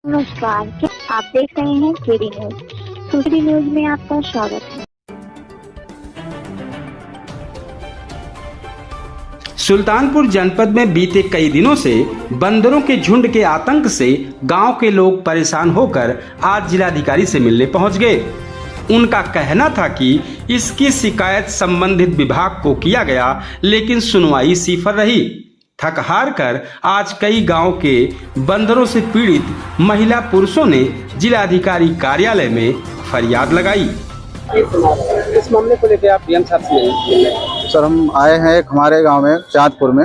नमस्कार, क्या आप देख रहे हैं केडी न्यूज। केडी न्यूज में आपका स्वागत है। सुल्तानपुर जनपद में बीते कई दिनों से बंदरों के झुंड के आतंक से गांव के लोग परेशान होकर आज जिलाधिकारी से मिलने पहुंच गए। उनका कहना था कि इसकी शिकायत संबंधित विभाग को किया गया, लेकिन सुनवाई सिफर रही। थक हार कर आज कई गांव के बंदरों से पीड़ित महिला पुरुषों ने जिलाधिकारी कार्यालय में फरियाद लगाई। इस मामले को लेकर आप डीएम साहब से मिले? सर, हम आए हैं हमारे गांव में चांदपुर में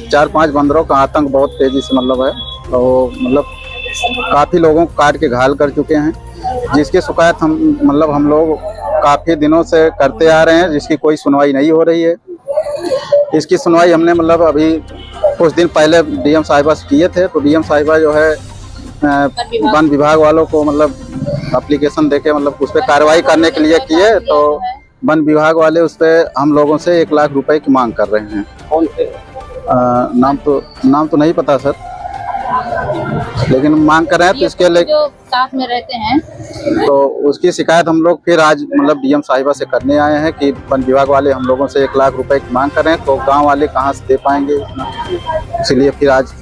4-5 बंदरों का आतंक बहुत तेजी से है, तो काफ़ी लोगों को काट के घायल कर चुके हैं, जिसकी शिकायत हम लोग काफ़ी दिनों से करते आ रहे हैं, जिसकी कोई सुनवाई नहीं हो रही है। इसकी सुनवाई हमने अभी कुछ दिन पहले डीएम साहिबा से किए थे, तो डीएम साहिबा जो है वन विभाग वालों को एप्लीकेशन देके उस पर कार्रवाई करने के लिए किए, तो वन विभाग वाले उस पर हम लोगों से 1 लाख रुपए की मांग कर रहे हैं। कौन से? नाम तो नहीं पता सर, लेकिन मांग कर रहे हैं, तो इसके लिए जो साथ में रहते हैं तो उसकी शिकायत हम लोग फिर आज डीएम साहिबा से करने आए हैं कि वन विभाग वाले हम लोगों से 1 लाख रुपए की मांग कर रहे हैं, तो गांव वाले कहां से दे पाएंगे, इसलिए फिर आज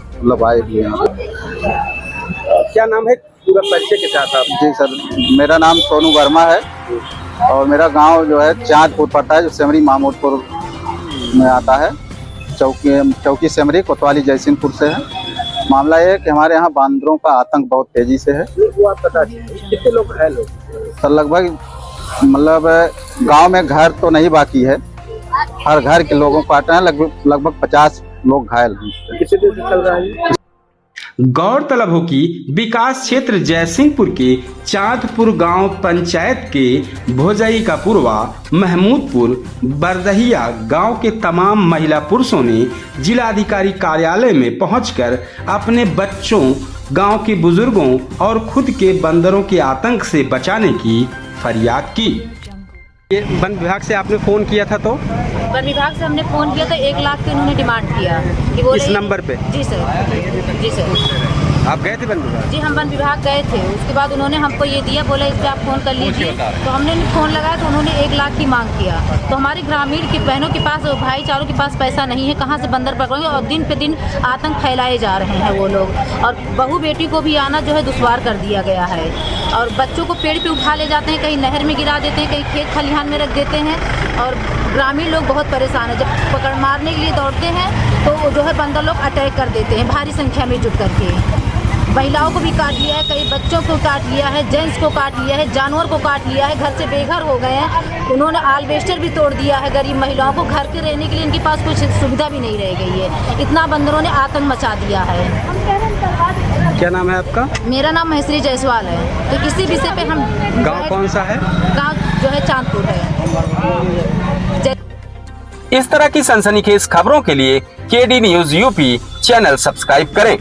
आए भी यहाँ। क्या नाम है पूरा परिचय के साथ आप? जी सर, मेरा नाम सोनू वर्मा है और मेरा गांव जो है चांदपुर पड़ता है, जो सेमरी महमूदपुर में आता है। चौकी सेमरी कोतवाली जयसिंहपुर से है। मामला ये है कि हमारे यहाँ बंदरों का आतंक बहुत तेजी से है। वो आप बता दीजिए कितने लोग घायल हो? सर, लगभग गांव में घर तो नहीं बाकी है, हर घर के लोगों को काटे हैं, लगभग 50 लोग घायल हैं। कितने दिन से चल रहा है? गौरतलब हो कि विकास क्षेत्र जयसिंहपुर के चांदपुर गांव पंचायत के भोजई का पूर्वा महमूदपुर बरदहिया गांव के तमाम महिला पुरुषों ने जिलाधिकारी कार्यालय में पहुंचकर अपने बच्चों, गांव के बुजुर्गों और खुद के बंदरों के आतंक से बचाने की फरियाद की। ये वन विभाग से आपने फोन किया था? तो वन विभाग से हमने फोन किया तो 1 लाख की उन्होंने डिमांड किया कि वो इस नंबर पे? जी सर। आप गए थे वन विभाग? जी, हम वन विभाग गए थे। उसके बाद उन्होंने हमको ये दिया, बोला इस पर आप फ़ोन कर लीजिए। तो हमने फ़ोन लगाया तो उन्होंने 1 लाख की मांग किया। तो हमारे ग्रामीण की बहनों के पास, भाईचारों के पास पैसा नहीं है, कहाँ से बंदर पकड़ेंगे, और दिन पे दिन आतंक फैलाए जा रहे हैं वो लोग। और बहू बेटी को भी आना जो है दुश्वार कर दिया गया है, और बच्चों को पेड़ पे उठा ले जाते हैं, कहीं नहर में गिरा देते हैं, कहीं खेत खलिहान में रख देते हैं, और ग्रामीण लोग बहुत परेशान है। जब पकड़ मारने के लिए दौड़ते हैं तो जो है बंदर लोग अटैक कर देते हैं भारी संख्या में जुट करके। महिलाओं को भी काट लिया है, कई बच्चों को काट लिया है, जेंट्स को काट लिया है, जानवर को काट लिया है, घर से बेघर हो गए हैं। उन्होंने आलवेस्टर भी तोड़ दिया है। गरीब महिलाओं को घर के रहने के लिए इनके पास कुछ सुविधा भी नहीं रह गई है। इतना बंदरों ने आतंक मचा दिया है। क्या नाम है आपका? मेरा नाम महेश्वरी जायसवाल है। तो किसी विषय पे हम गाँव कौन सा है? गाँव जो है चांदपुर है। इस तरह की सनसनीखेज खबरों के लिए KD news UP channel subscribe करें।